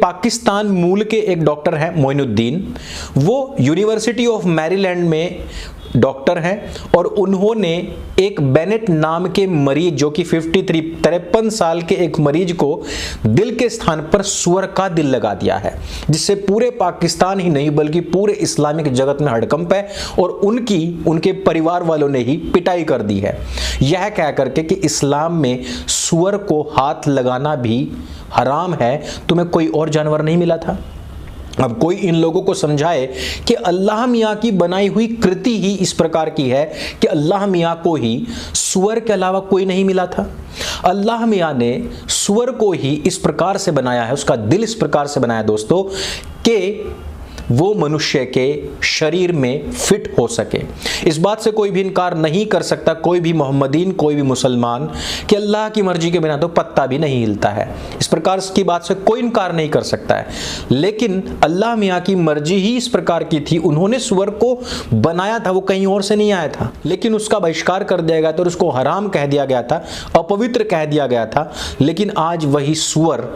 पाकिस्तान मूल के एक डॉक्टर हैं मोइनुद्दीन। वो यूनिवर्सिटी ऑफ मैरीलैंड में डॉक्टर हैं और उन्होंने एक बेनेट नाम के मरीज जो कि 53 साल के एक मरीज को दिल के स्थान पर सूअर का दिल लगा दिया है, जिससे पूरे पाकिस्तान ही नहीं बल्कि पूरे इस्लामिक जगत में हड़कंप है और उनके परिवार वालों ने ही पिटाई कर दी है, यह कह करके कि इस्लाम में सूअर को हाथ लगाना भी हराम है, तुम्हें कोई और जानवर नहीं मिला था। अब कोई इन लोगों को समझाए कि अल्लाह मियाँ की बनाई हुई कृति ही इस प्रकार की है कि अल्लाह मियाँ को ही सूअर के अलावा कोई नहीं मिला था। अल्लाह मियाँ ने सूअर को ही इस प्रकार से बनाया है, उसका दिल इस प्रकार से बनाया दोस्तों कि वो मनुष्य के शरीर में फिट हो सके। इस बात से कोई भी इनकार नहीं कर सकता, कोई भी मोहम्मदीन, कोई भी मुसलमान, कि अल्लाह की मर्जी के बिना तो पत्ता भी नहीं हिलता है। इस प्रकार की बात से कोई इनकार नहीं कर सकता है, लेकिन अल्लाह मियाँ की मर्जी ही इस प्रकार की थी। उन्होंने सूअर को बनाया था, वो कहीं और से नहीं आया था, लेकिन उसका बहिष्कार कर दिया गया था और उसको हराम कह दिया गया था, अपवित्र कह दिया गया था। लेकिन आज वही सूअर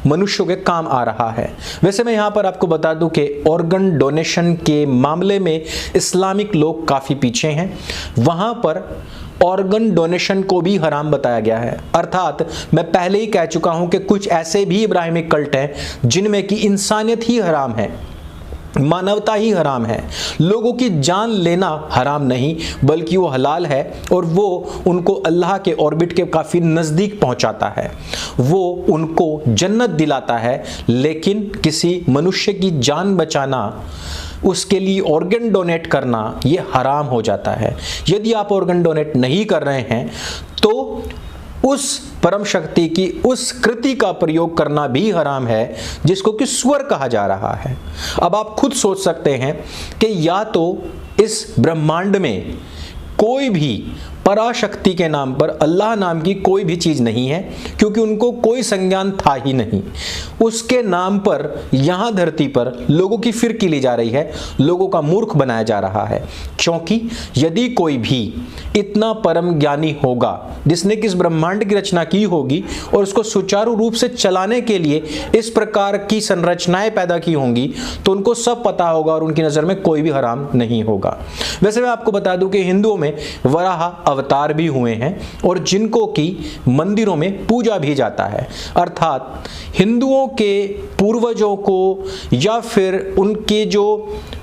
मनुष्यों के काम आ रहा है। वैसे मैं यहाँ पर आपको बता दूं कि ऑर्गन डोनेशन के मामले में इस्लामिक लोग काफी पीछे हैं। वहां पर ऑर्गन डोनेशन को भी हराम बताया गया है। अर्थात मैं पहले ही कह चुका हूं कि कुछ ऐसे भी इब्राहिमिक कल्ट हैं जिनमें कि इंसानियत ही हराम है, मानवता ही हराम है। लोगों की जान लेना हराम नहीं बल्कि वो हलाल है और वो उनको अल्लाह के ऑर्बिट के काफ़ी नज़दीक पहुंचाता है, वो उनको जन्नत दिलाता है। लेकिन किसी मनुष्य की जान बचाना, उसके लिए ऑर्गन डोनेट करना, ये हराम हो जाता है। यदि आप ऑर्गन डोनेट नहीं कर रहे हैं तो उस परम शक्ति की उस कृति का प्रयोग करना भी हराम है जिसको कि सूअर कहा जा रहा है। अब आप खुद सोच सकते हैं कि या तो इस ब्रह्मांड में कोई भी पराशक्ति के नाम पर अल्लाह नाम की कोई भी चीज़ नहीं है, क्योंकि उनको कोई संज्ञान था ही नहीं। उसके नाम पर यहाँ धरती पर लोगों की फिरकी ली जा रही है, लोगों का मूर्ख बनाया जा रहा है। क्योंकि यदि कोई भी इतना परम ज्ञानी होगा जिसने कि इस ब्रह्मांड की रचना की होगी और उसको सुचारू रूप से चलाने के लिए इस प्रकार की संरचनाएं पैदा की होंगी, तो उनको सब पता होगा और उनकी नज़र में कोई भी हराम नहीं होगा। वैसे मैं आपको बता दूं कि हिंदुओं में वराह अवतार भी हुए हैं और जिनको कि मंदिरों में पूजा भी जाता है। अर्थात हिंदुओं के पूर्वजों को या फिर उनके जो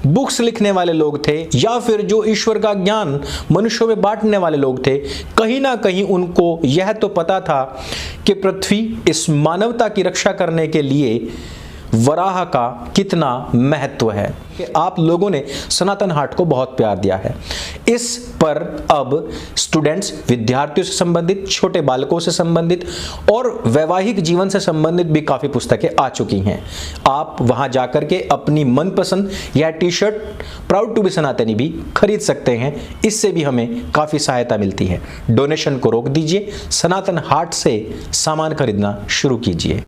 बुक्स लिखने वाले लोग थे या फिर जो ईश्वर का ज्ञान मनुष्यों में बांटने वाले लोग थे, कहीं ना कहीं उनको यह तो पता था कि पृथ्वी इस मानवता की रक्षा करने के लिए वराह का कितना महत्व है। कि आप लोगों ने सनातन हाट को बहुत प्यार दिया है। इस पर अब स्टूडेंट्स, विद्यार्थियों से संबंधित, छोटे बालकों से संबंधित और वैवाहिक जीवन से संबंधित भी काफ़ी पुस्तकें आ चुकी हैं। आप वहां जाकर के अपनी मनपसंद या T shirt proud to be Sanatani भी खरीद सकते हैं। इससे भी हमें काफ़ी सहायता मिलती है। डोनेशन को रोक दीजिए, सनातन हाट से सामान खरीदना शुरू कीजिए।